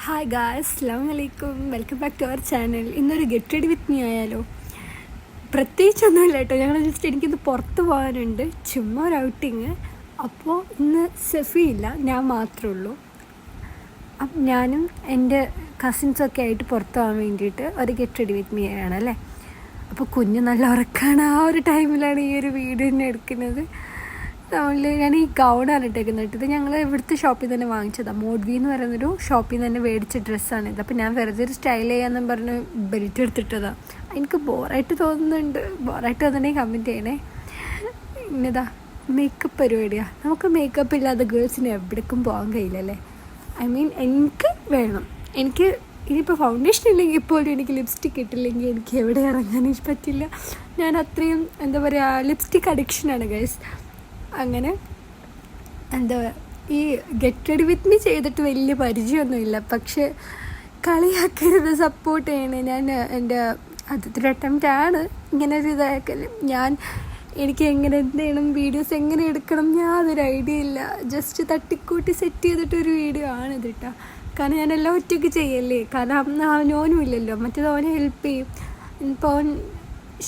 Hi guys, അസ്സലാമു അലൈക്കും. Welcome back to our channel. ഇന്നൊരു ഗെറ്റ് റെഡി വിത്ത് മീ ആയാലോ? പ്രത്യേകിച്ചൊന്നുമില്ല കേട്ടോ. ഞങ്ങൾ ജസ്റ്റ് എനിക്കിന്ന് പുറത്ത് പോകാനുണ്ട്, ചുമ്മാ ഒരു ഔട്ടിങ്. അപ്പോൾ ഇന്ന് സെഫിയില്ല, ഞാൻ മാത്രമേ ഉള്ളൂ. അപ്പം ഞാനും എൻ്റെ കസിൻസൊക്കെ ആയിട്ട് പുറത്ത് പോകാൻ വേണ്ടിയിട്ട് ഒരു ഗെറ്റ് റെഡി വിത്ത് മീ ആണല്ലേ. അപ്പോൾ കുഞ്ഞ് നല്ല ഉറക്കാണ്. ആ ഒരു ടൈമിലാണ് ഈ ഒരു വീഡിയോ തന്നെ എടുക്കുന്നത്. ഞാൻ ഈ ഗൗണാണ് ഇട്ടേക്കുന്നത്. ഇത് ഞങ്ങൾ ഇവിടുത്തെ ഷോപ്പിൽ തന്നെ വാങ്ങിച്ചതാണ്. മോഡ്വി എന്ന് പറയുന്നൊരു ഷോപ്പിൽ നിന്ന് തന്നെ മേടിച്ച ഡ്രസ്സാണിത്. അപ്പോൾ ഞാൻ വെറുതെ ഒരു സ്റ്റൈൽ ചെയ്യാമെന്നും പറഞ്ഞ് ബെൽറ്റ് എടുത്തിട്ടതാണ്. എനിക്ക് ബോറായിട്ട് തോന്നുന്നുണ്ട്. ബോറായിട്ട് തോന്നുന്നുണ്ടെങ്കിൽ കമൻറ്റ് ചെയ്യണേ. ഇന്നതാ മേക്കപ്പ് പരിപാടിയാണ്. നമുക്ക് മേക്കപ്പ് ഇല്ലാതെ ഗേൾസിന് എവിടേക്കും പോകാൻ കഴിയില്ലല്ലേ. എനിക്ക് വേണം. എനിക്ക് ഇനിയിപ്പോൾ ഫൗണ്ടേഷൻ ഇല്ലെങ്കിൽ പോലും എനിക്ക് ലിപ്സ്റ്റിക്ക് ഇട്ടില്ലെങ്കിൽ എനിക്ക് എവിടെ ഇറങ്ങാനും പറ്റില്ല. ഞാൻ അത്രയും എന്താ പറയുക, ലിപ്സ്റ്റിക്ക് അഡിക്ഷനാണ് ഗൈസ്. അങ്ങനെ എന്താ ഈ ഗെറ്റ് റെഡി വിത്ത് മീ ചെയ്തിട്ട് വലിയ പരിചയമൊന്നുമില്ല. പക്ഷേ കളിയാക്കരുത്, സപ്പോർട്ട് ചെയ്യണേ. ഞാൻ എൻ്റെ ആദ്യത്തെ അറ്റംപ്റ്റ് ആണ് ഇങ്ങനെ ഒരു ഇതാക്കൽ. എനിക്ക് എങ്ങനെ എന്ത് ചെയ്യണം, വീഡിയോസ് എങ്ങനെ എടുക്കണം, യാതൊരു ഐഡിയ ഇല്ല. ജസ്റ്റ് തട്ടിക്കൂട്ടി സെറ്റ് ചെയ്തിട്ടൊരു വീഡിയോ ആണിത് കേട്ടോ. കാരണം ഞാനെല്ലാം ഒറ്റയ്ക്ക് ചെയ്യല്ലേ. കാരണം അവനോനും ഇല്ലല്ലോ, മറ്റേത് അവനെ ഹെൽപ്പ് ചെയ്യും. ഇപ്പോൾ അവൻ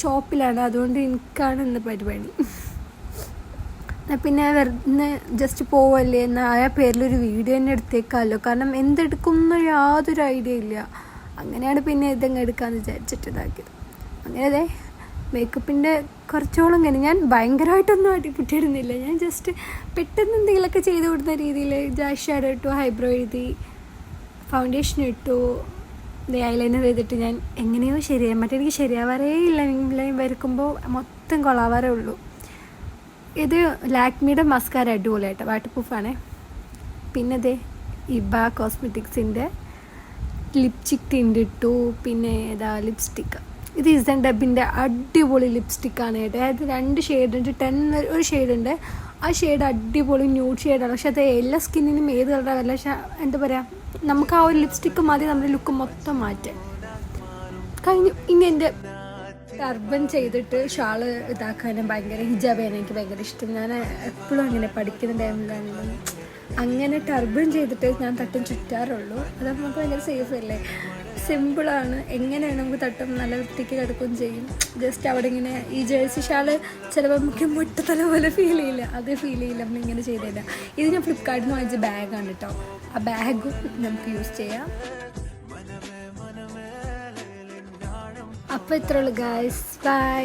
ഷോപ്പിലാണ്, അതുകൊണ്ട് എനിക്കാണ് ഇന്ന് പരിപാടി. പിന്നെ വെറുതെ ജസ്റ്റ് പോവല്ലേ എന്നാൽ ആ പേരിലൊരു വീഡിയോ തന്നെ എടുത്തേക്കാമല്ലോ. കാരണം എന്തെടുക്കുന്ന യാതൊരു ഐഡിയ ഇല്ല. അങ്ങനെയാണ് പിന്നെ ഇതങ്ങ് എടുക്കാമെന്ന് വിചാരിച്ചിട്ട് ഇതാക്കിയത്. അങ്ങനെ അതെ മേക്കപ്പിൻ്റെ കുറച്ചോളം ഇങ്ങനെ ഞാൻ ഭയങ്കരമായിട്ടൊന്നും അടിപൊട്ടിയിടുന്നില്ല. ഞാൻ ജസ്റ്റ് പെട്ടെന്ന് എന്തെങ്കിലുമൊക്കെ ചെയ്ത് കൊടുത്ത രീതിയിൽ ഐ ഷാഡോ ഇട്ടു, ഹൈബ്രോ എഴുതി, ഫൗണ്ടേഷൻ ഇട്ടു, ഐലൈനർ ചെയ്തിട്ട് ഞാൻ എങ്ങനെയോ ശരിയായി. എനിക്ക് ശരിയാവാറേ ഇല്ല. വരക്കുമ്പോൾ മൊത്തം കൊളാവാറേ ഉള്ളൂ. ഇത് ലാക്മിയുടെ മസ്കാര അടിപൊളിയായിട്ട് വാട്ടർ പ്രൂഫാണേ. പിന്നെ ദേ ഇബ കോസ്മെറ്റിക്സിൻ്റെ ലിപ്സ്റ്റിക് ടിൻ്റ് ഇട്ടു. പിന്നെ ഏതാ ലിപ്സ്റ്റിക്ക്, ഇത് ഇസൻ ഡബിൻ്റെ അടിപൊളി ലിപ്സ്റ്റിക്കാണ് കേട്ടോ. അതായത് 2 ഷെയ്ഡുണ്ട്. 10 ഒരു ഷെയ്ഡുണ്ട്. ആ ഷെയ്ഡ് അടിപൊളി ന്യൂഡ് ഷെയ്ഡാണ്. പക്ഷെ അത് എല്ലാ സ്കിന്നിനും ഏത് കളറാണ്. പക്ഷേ എന്താ പറയുക, നമുക്ക് ആ ഒരു ലിപ്സ്റ്റിക്ക് മതി നമ്മുടെ ലുക്ക് മൊത്തം മാറ്റാൻ കഴിഞ്ഞു. ഇനി എൻ്റെ ടർബൻ ചെയ്തിട്ട് ഷാള് ഇതാക്കാനും ഭയങ്കര ഹിജാബാണ് എനിക്ക് ഭയങ്കര ഇഷ്ടം. ഞാൻ എപ്പോഴും അങ്ങനെ പഠിക്കുന്ന ടൈമിലാണ് അങ്ങനെ ടർബൻ ചെയ്തിട്ട് ഞാൻ തട്ടും ചുറ്റാറുള്ളൂ. അത് നമുക്ക് ഭയങ്കര സേഫ് അല്ലേ, സിമ്പിളാണ്. എങ്ങനെയാണ് നമുക്ക് തട്ടും നല്ല വൃത്തിക്ക് കിടക്കുകയും ചെയ്യും. ജസ്റ്റ് അവിടെ ഇങ്ങനെ ഈ ജേഴ്സി ഷാള് ചിലപ്പോൾ നമുക്ക് മുട്ടത്തല പോലെ ഫീൽ ചെയ്യില്ല, അത് ഫീൽ ചെയ്യില്ല നമ്മളിങ്ങനെ ചെയ്തില്ല. ഇത് ഞാൻ ഫ്ലിപ്കാർട്ടിൽ നിന്ന് വാങ്ങിച്ച ബാഗാണ് കേട്ടോ. ആ ബാഗും നമുക്ക് യൂസ് ചെയ്യാം. അപ്പോൾ ഇത്രയുള്ളൂ ഗായ്സ്, ബൈ.